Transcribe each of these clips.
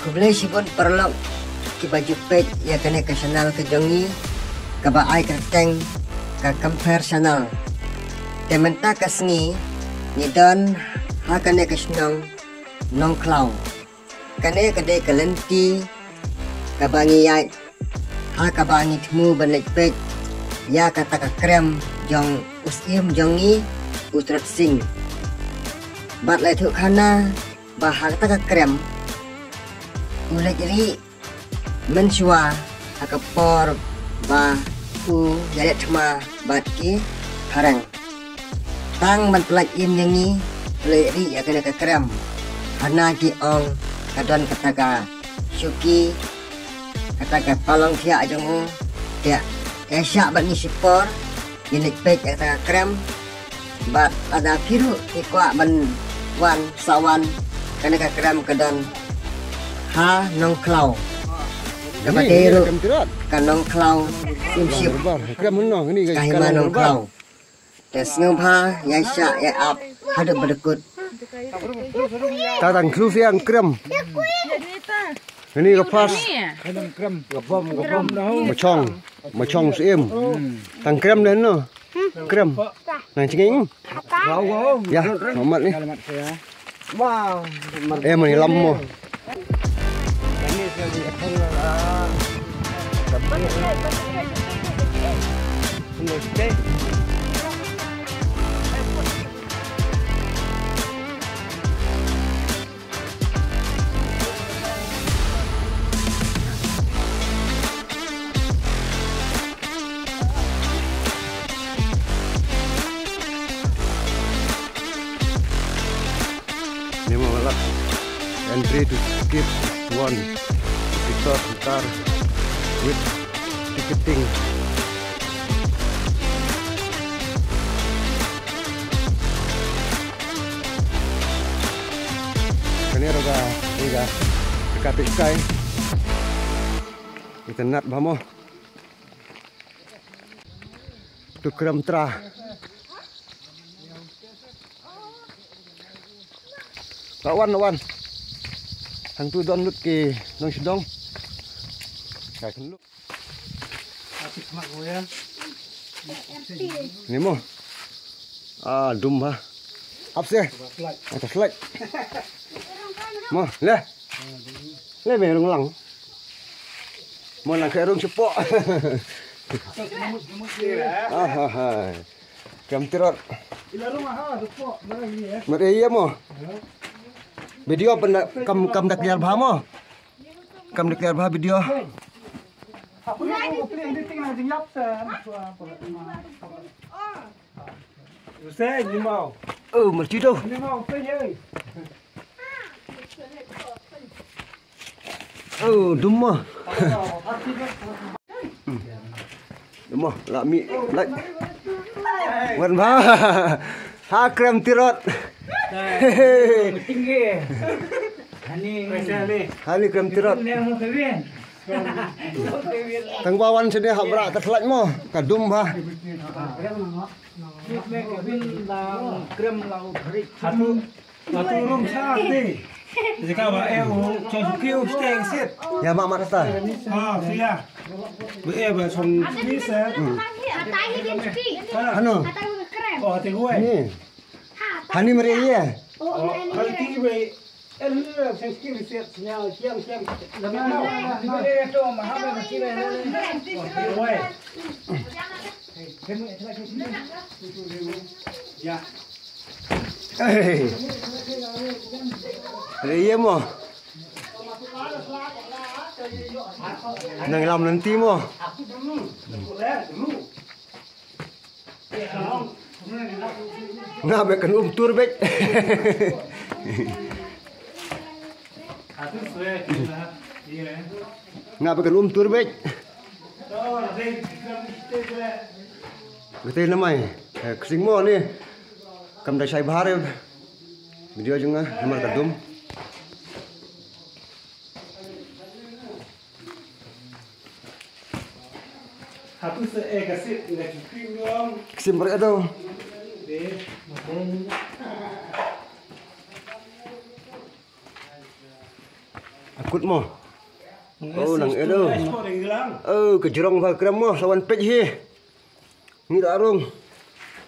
Kublai sipun perlok ki baju pek ya kena ke channel ke jongi ke baai kerteng ke compare channel. Tementa ke sengi ni don ha kena ke senong nong klau. Kena kedai ke lenti ke bangi yai ha ke bangi temu benek pek ya kata ke krem jong usim jongi utrat sing. Bat lai thuk khana bah kata ke krem mulai jadi mensua akapor ba ku jadi cuma batki harang tang mentelak im yangi leri ya kena ke krem karena ki ong kadon kataga syuki kataga palong tia ajongu dia esya bat ni sipor ini pek kataga krem bat ada biru ikwa ban wan sawan kena ke krem kadon ha nong klau dapat hero kan nong klau simsip krem nong ini kahima nong klau tes ngomha ya sya ya ap hada berdekut tatang kru yang krem ini kepas krem gapom macong sim tang krem dan no krem nang cengeng ya mamat ni wow mani lammo ini malah entry to skip one visitor ntar with ticketing ini roga dekat sky kita nat bamo tu krem tra lawan hang tu don lut ki nong sidong kai kan lu ni mo dum ha ap se atas slide mo le be rung lang mo lang kai rung cepo kam tirot mari iya mo video kam dak liar bahamo kam dak liar bah video mesti tu dumma dumma la mi like wan ba ha krem tirot tinggi hani krem tirot tang bawan sini habra terselat mo kadum ba krem lau berik satu rum sate jika ba cho kiu steng sit ya mak rasa sia ba chong ni se hano hati gue ni hani mari ya hati gue elok sengki set siang lamau itu mahal masih gue ya iya mo nang lam nanti mo ngabe kan tur bek ngabe kan tur bek betul namai kesing mo ni kam dah sai bahar video junga nomor kadum satu seegasit nggak cukup dong kesim berat tu Akut mo. Oh, nang edo. Ekspor hilang. Ke jurong vào krem mo sawan pej hi. Ni tak arung.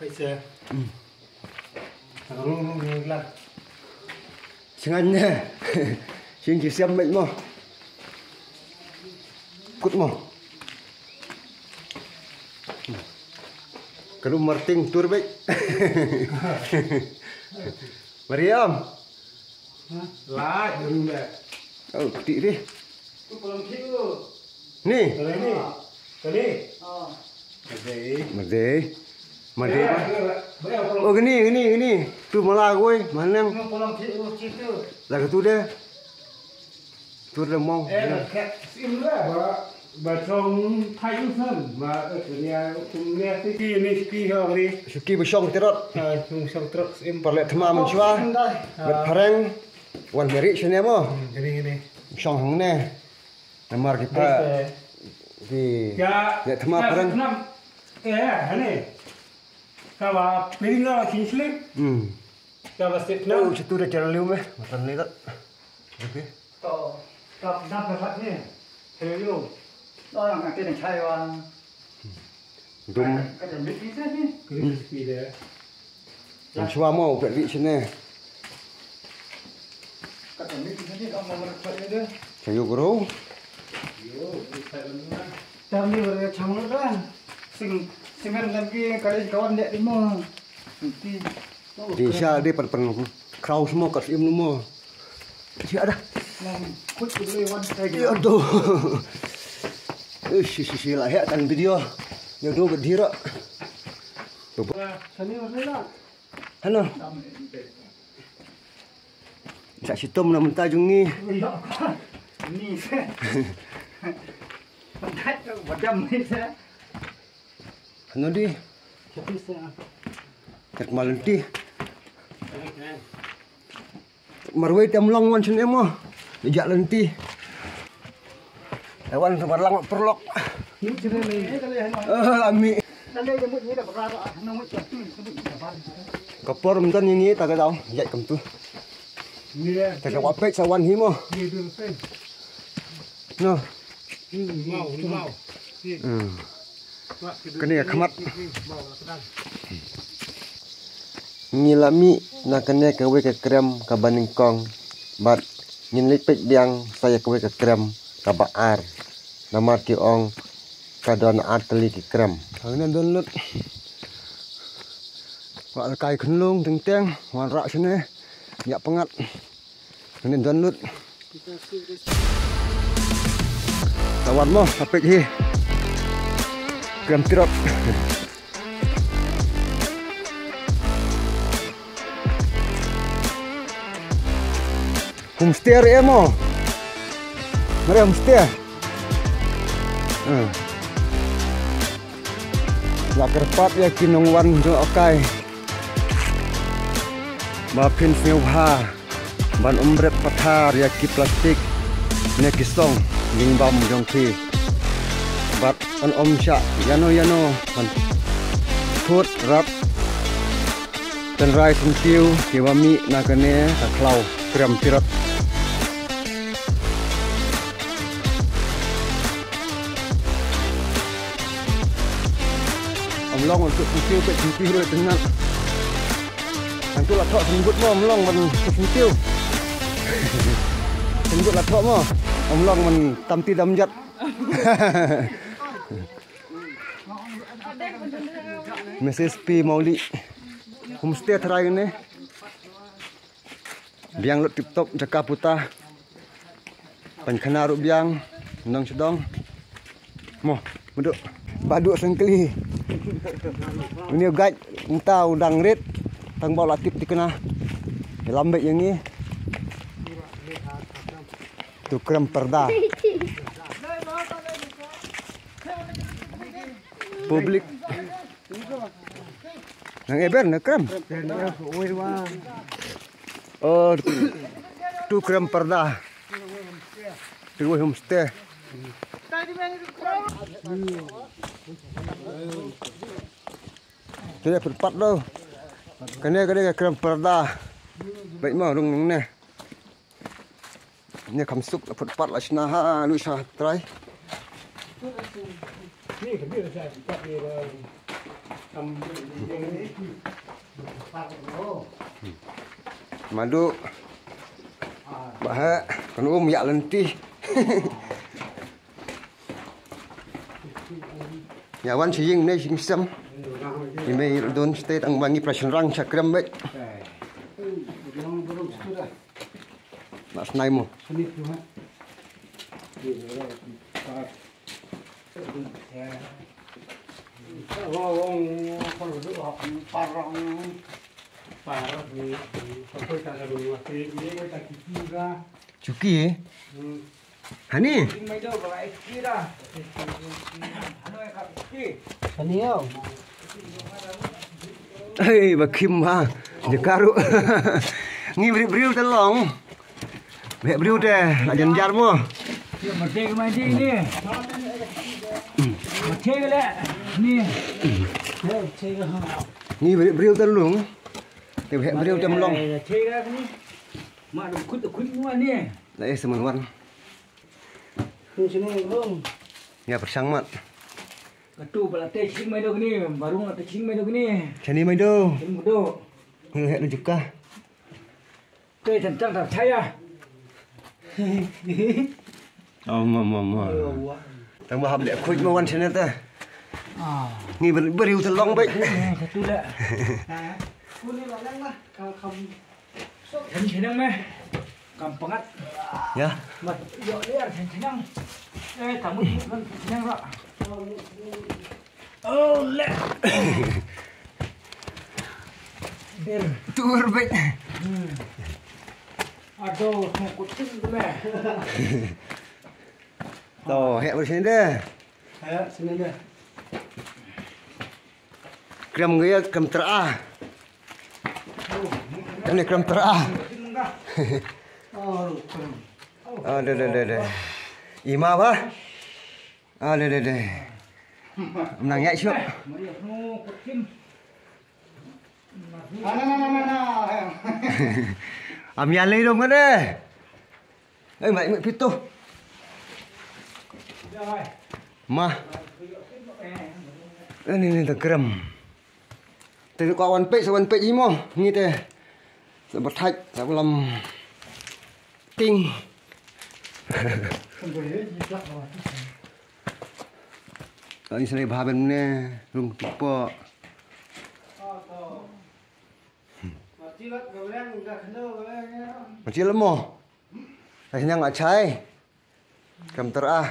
Bisa. Rung hilang. Sengannya. Sing chỉ xem mệnh mo. Kut mo. Kalau marting tur baik. Mariam. Lại đừng để. Oh, keti đi. Belum kilo. Ni. Ini. Tadi. Made. Made. Oh, gini. Tu malah gue, mana? Belum kilo situ. Lah tu deh. Tu dah mau. Kat sim lah. Bà chồng thay thân mà ở nhà cũng nghe cái này ski hông đi. Suki besong terot. Chung xong truk sim. Parle thema menchua. Bet pareng. Wan meri sini mo. Gini. Song hang ne. Namar kita di ya thema pareng. Hane. Kawa piring lah kinslim. Kawa step Oh, situ dah jalan liu meh. Makan ni tak. Okey. Tập đắp vào phát nhé. Thế luôn. Đó là cái này thay vào Dum. cái này biết gì thế Crispy đấy. Menchua mo bet ri sini. cái này biết gì thế ông mà mình phải đấy Sayu guru. trong như vậy trong nó đó sinh sinh làm cái con đệ đi mua Di sya dia pen kraus semua kat sim semua. Siap dah. làm quýt cái đây quan cái Ya tu. Si lah ya tan video. Dia tu berdiri. Tu. sani vào đây đó Ano? Sak situm nak mentah jung ni. ni thế mình thấy một trăm mấy thế Ano di? tapi saya Tak malenti. Marwai temlong wan sini mo. Dijak lenti. Hewan sebarlang perlok. những cái này cái này Lami. đây cái mũi như là ra đó nó mới chặt cái mũi là Kapor mentan ni tak tahu. Jat kam tu. Nè. Tak kau apek sawan hi mo. Đi đường xem. No. Mau. Kena khamat. Mau là đang. Ngilami nak kena kewe ke krem ka baning kong. Bat nyin lipik biang saya kewe ke krem ka ba ar. Nama ki ong ka don atli ki krem. Hang don lut. Wa kai khunlung teng teng wan rak sini. Ya pengat. Ini don lut. Tawan mo apik hi. Krem tirot. Homestay area mo. Mari homestay. Lakar pat ya kinong wan jo okai. Bapin siuha. Ban umbret pathar ya ki plastik. Ne kisong ning bam jong thi. Bat an om sha yano ban food rap. Dan rai sentiu kiwami nakane taklau krem pirot. Long untuk sentiu ke sentiu le dengan. Antu la thok sembut mo long man sentiu. Sembut la thok mo. Long man tamti damjat. Mrs. P Mauli. Homestay terai ni. Biang lut tip top jaka puta. Pankhana ru biang nang sedong. Mo, duduk. Baduk sengkeli. Ini guide entah udang red tang bawa latip dikena. Lambek yang ni. Tu krem perda. Publik. Nang eber nak krem. Oh, tu krem perda. Tu homestay. Tidak berpat đâu. Cái này krem perda. Vậy mà đúng nè. Ini kamsuk dapat pat lah sina ha lu sah try. Ni kan dia saya tak dia Madu. Bah kan ya lentih. Ya wan sing nei sing sam. Ini don state ang bangi pressure rang cakram bet. Mas nai mo. Cuki eh? Hani? Hei, bakim ha. Dekaru. Ngi beri-beri telong. Beri deh, lajan jar mo. Mati ke mati ni. Mati ke le. Ni. Ngi beri telong. Beri temlong. Mati ke ni. Mak kut semua ni. Lai semenwan. Sini belum. Ya bersang mat. Katu pelatih sing mai dok ni, baru nak sing mai dok ni. Chani mai do. Sing do. Hek lu juga. Cây chẳng thật chay à? Mama. Tang baham lek kuj mawan sini ta. Ngi beriu telong baik. Satu lek. Kuni malang lah. Kalau kamu senang meh. Kampangat. Ya. Mat yo liar senang. Kamu senang tak? Oh lek. Bir. Tur baik. Aduh, mau kucing tu meh. Tuh, hek sini deh. Ayo sini deh. Krem gaya krem terah. Ini krem terah. Oh, Deh. Ima apa? Deh. Menang ya syuk. mau kucing. Amian lagi dong kan deh. Mak pitu. Mah. Ini terkerem. Từ qua one page gì mò, như thế, sẽ bật thạch, sẽ làm tinh. Ở đây bà bên này, rung tipe. Macam lemo, rasanya nggak cai, kamter ah,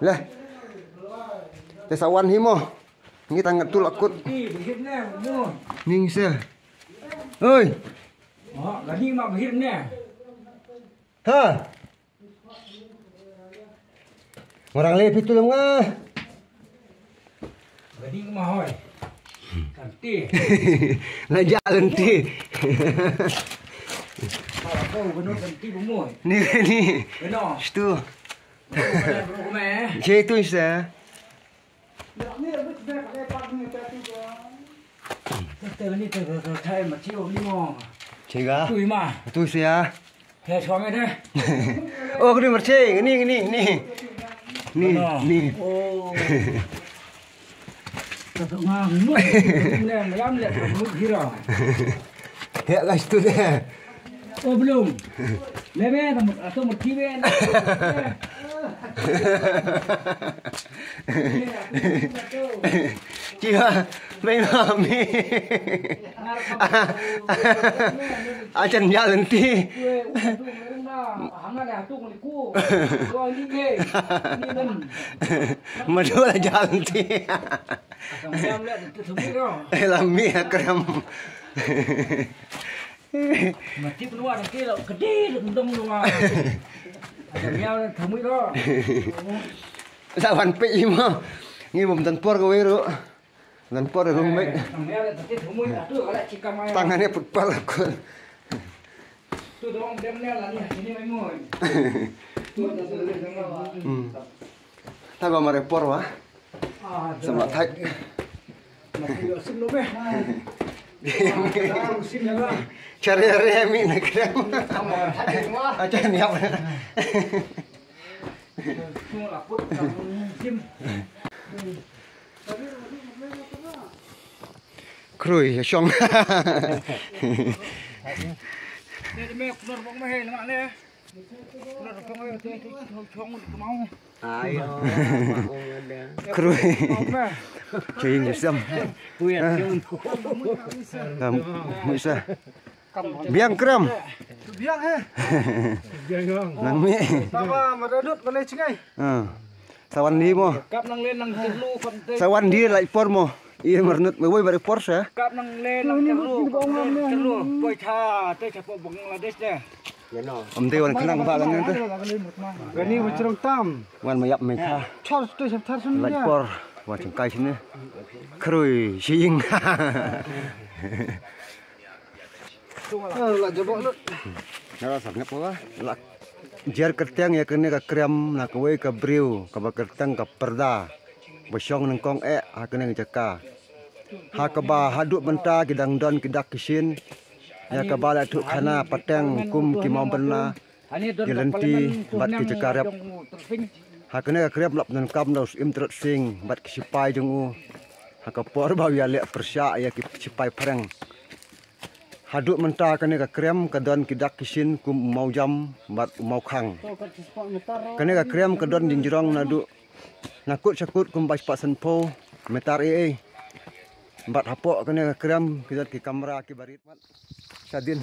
lah, tesawan himo. Ini tangan tu lakut. Ning se. Oi. Gani mak bahir ni. Ha. Orang lebih tu ngah. Gani mahoi. Kanti. Nak jalan ti. Kalau kau benar kanti bumui. Ni. Benar. Situ. Benar meh. Je tu se. Từ này từ thay mà chiều đi mò. Cega. Tui mà. Tu se ya. Thế cho mày đây. Oh, kini merce. Ni. Ni. Oh. Thật ngang nước. Nè mày ăn lại nước gì rồi. Ya guys tu deh. Oh belum. Lebe atau một chi bên. Chưa mấy mà mi chân nhà lần ti mà đưa là nhà lần ti làm mi kram mà tiếp luôn là kia là cái đi được đông luôn à mèo thằng mũi đó sao hoàn bị mà nghe bầm tần por cái rồi tần por rồi không mấy mèo là cái thằng mũi là tôi lại chỉ cầm ai tangannya putpal aku tôi đó đem mèo là như mấy người tao vào mà report wa sama thách mà bây giờ xin lỗi mẹ Cari mi nak krem. Aja niap. Krui syong. Ni me benar bang me lemak ni. Benar bang me chong mau. Ayo. Krui. Cuy jesam. Bisa. Biang krem. Biang he. Nang mi. Sama madadut balai cengai. Sawan di mo. Kap nang len nang terlu kon te. Sawan di lai por mo. Iya mernut mewoi bari por sa. Kap nang len nang terlu. Boy tha te chapo Bangladesh de. Ya no. Om te wan kenang ba kan tu. Gani wicrong tam. Wan mayap me kha. Chor tu sab thar sun Lai ya. por wa changkai sini. Krui sing. Lah jebok lut. Nara sangat apa? Lak jar kertang ya kene ka krem na kowe ka briu ka ba kertang ka perda. Basyong nang kong ha kene jaka. Ha ka ba haduk benta kidang don kidak kisin. Ya ka ba la thuk khana patang kum ki mau bena. Gelenti bat ki jakarap. Ha kene ka krem lap nan kam nos im trot sing bat ki sipai jung ha ka por ba ya le persya ya ki sipai perang. Haduk mentah kene ka krem ka don kidak kisin kum mau jam bat mau khang. Kene ka krem ka don jinjrong nadu nakut sakut kum bas pasan po metar bat hapok kene ka krem kidat ki kamera ki barit mat. Sadin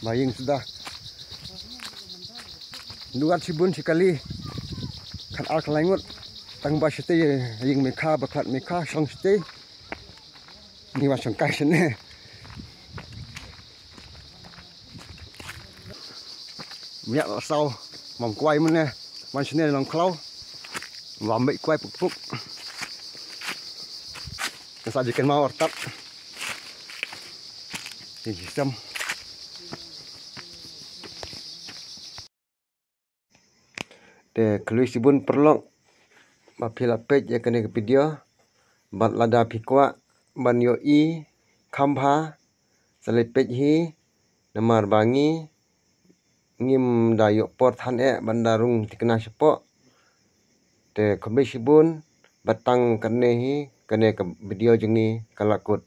baying sudah. Luat sibun sekali kan al kelangut tang bas te ying mekha baklat mekha song ste. Ni wa song kai sene. Miak sau mong quay mình nè mình sẽ làm khâu và bị quay phục phục cái sao chỉ cần mau tắt thì xem để klik sibun perlong mà pila page ya kene video bat lada pikwa ban yo I khamha sale page hi namar bangi ngim dayok port han bandarung tikna sepo te khambe sibun batang kene hi kene ke video jengi kalakut